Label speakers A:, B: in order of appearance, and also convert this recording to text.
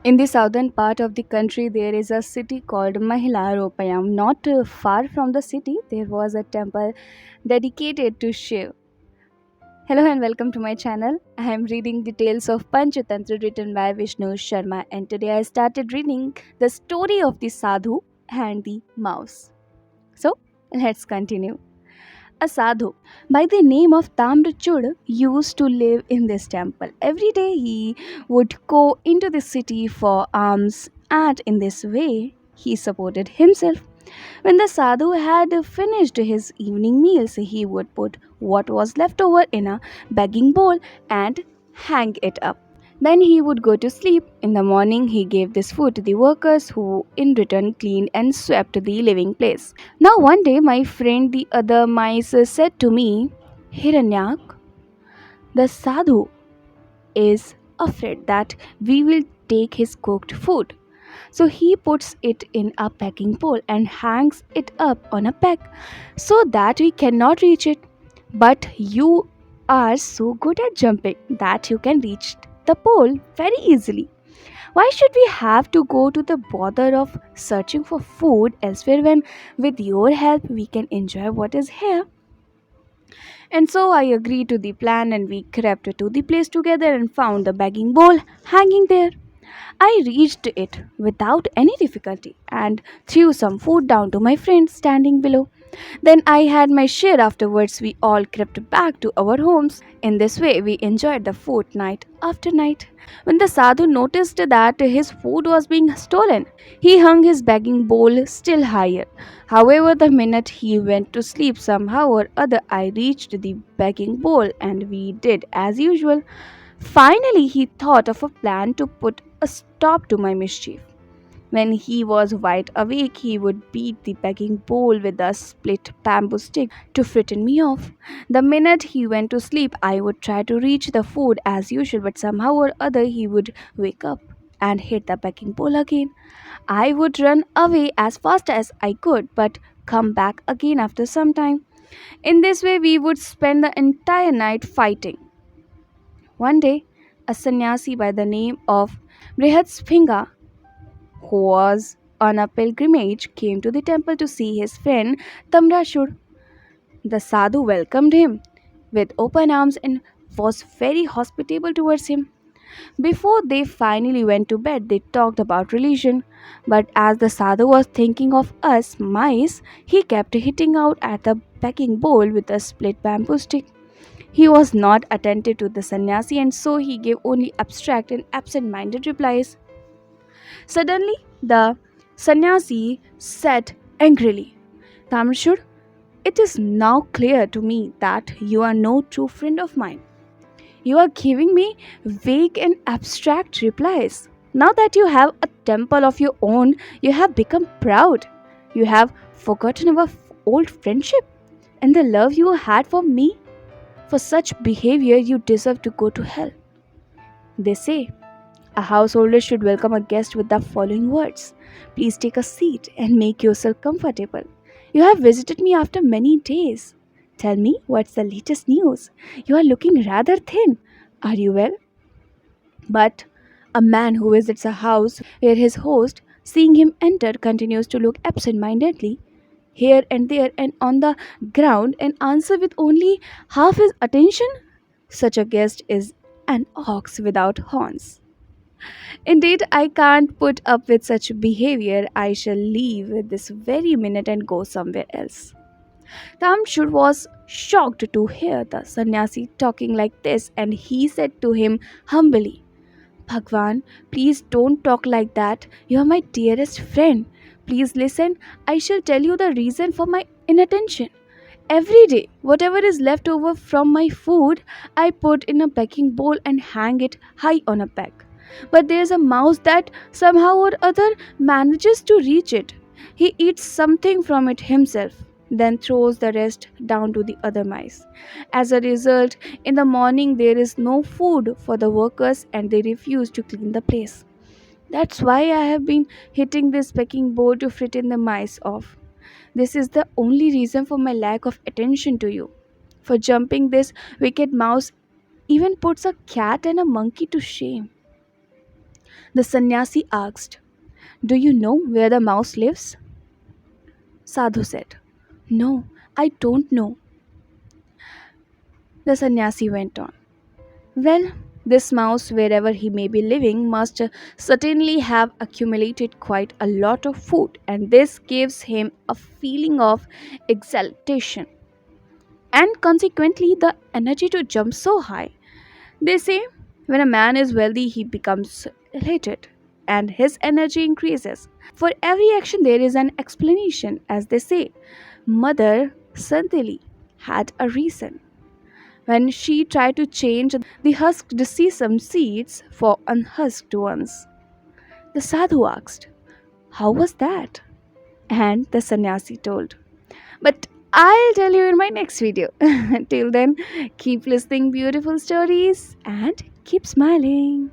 A: In the southern part of the country, there is a city called Mahilaropayam. Not far from the city, there was a temple dedicated to Shiv. Hello and welcome to my channel. I am reading the tales of Panchatantra written by Vishnu Sharma, and today I started reading the story of the sadhu and the mouse. So, let's continue. A sadhu by the name of Tamrachud used to live in this temple. Every day he would go into the city for alms, and in this way he supported himself. When the sadhu had finished his evening meals, he would put what was left over in a begging bowl and hang it up. Then he would go to sleep. In the morning, he gave this food to the workers who, in return, cleaned and swept the living place. Now, one day, my friend, the other mice, said to me, Hiranyak, the sadhu is afraid that we will take his cooked food. So he puts it in a packing bowl and hangs it up on a peg so that we cannot reach it. But you are so good at jumping that you can reach the pole very easily. Why should we have to go to the bother of searching for food elsewhere when, with your help, we can enjoy what is here? And so I agreed to the plan, and we crept to the place together and found the begging bowl hanging there. I reached it without any difficulty and threw some food down to my friend standing below. Then I had my share. Afterwards, we all crept back to our homes. In this way, we enjoyed the food night after night. When the sadhu noticed that his food was being stolen, he hung his begging bowl still higher. However, the minute he went to sleep, somehow or other, I reached the begging bowl and we did as usual. Finally, he thought of a plan to put a stop to my mischief. When he was wide awake, he would beat the begging bowl with a split bamboo stick to frighten me off. The minute he went to sleep, I would try to reach the food as usual, but somehow or other he would wake up and hit the begging bowl again. I would run away as fast as I could, but come back again after some time. In this way, we would spend the entire night fighting. One day, a sannyasi by the name of Brihadsphingha, who was on a pilgrimage, came to the temple to see his friend Tamrashur. The sadhu welcomed him with open arms and was very hospitable towards him. Before they finally went to bed, they talked about religion. But as the sadhu was thinking of us mice, he kept hitting out at the begging bowl with a split bamboo stick. He was not attentive to the sannyasi, and so he gave only abstract and absent minded replies. Suddenly, the sannyasi said angrily, Tamashur, it is now clear to me that you are no true friend of mine. You are giving me vague and abstract replies. Now that you have a temple of your own, you have become proud. You have forgotten our old friendship and the love you had for me. For such behavior, you deserve to go to hell. They say a householder should welcome a guest with the following words: Please take a seat and make yourself comfortable. You have visited me after many days. Tell me what's the latest news. You are looking rather thin. Are you well? But a man who visits a house where his host, seeing him enter, continues to look absent mindedly here and there and on the ground and answer with only half his attention, such a guest is an ox without horns. Indeed, I can't put up with such behavior. I shall leave this very minute and go somewhere else. Tamshur was shocked to hear the sannyasi talking like this, and he said to him humbly, Bhagwan, please don't talk like that. You are my dearest friend. Please listen. I shall tell you the reason for my inattention. Every day, whatever is left over from my food, I put in a pecking bowl and hang it high on a peg. But there's a mouse that somehow or other manages to reach it. He eats something from it himself, then throws the rest down to the other mice. As a result, in the morning there is no food for the workers and they refuse to clean the place. That's why I have been hitting this pecking bowl to frighten the mice off. This is the only reason for my lack of attention to you. For jumping, this wicked mouse even puts a cat and a monkey to shame. The sannyasi asked, "Do you know where the mouse lives?" Sadhu said, "No, I don't know." The sannyasi went on, "Well, this mouse, wherever he may be living, must certainly have accumulated quite a lot of food, and this gives him a feeling of exaltation and consequently the energy to jump so high. They say when a man is wealthy, he becomes elated and his energy increases. For every action, there is an explanation, as they say. Mother Santili had a reason. When she tried to change the husked sesame seeds for unhusked ones, the sadhu asked, "How was that?" And the sannyasi told, "But I'll tell you in my next video." Till then, keep listening beautiful stories and keep smiling.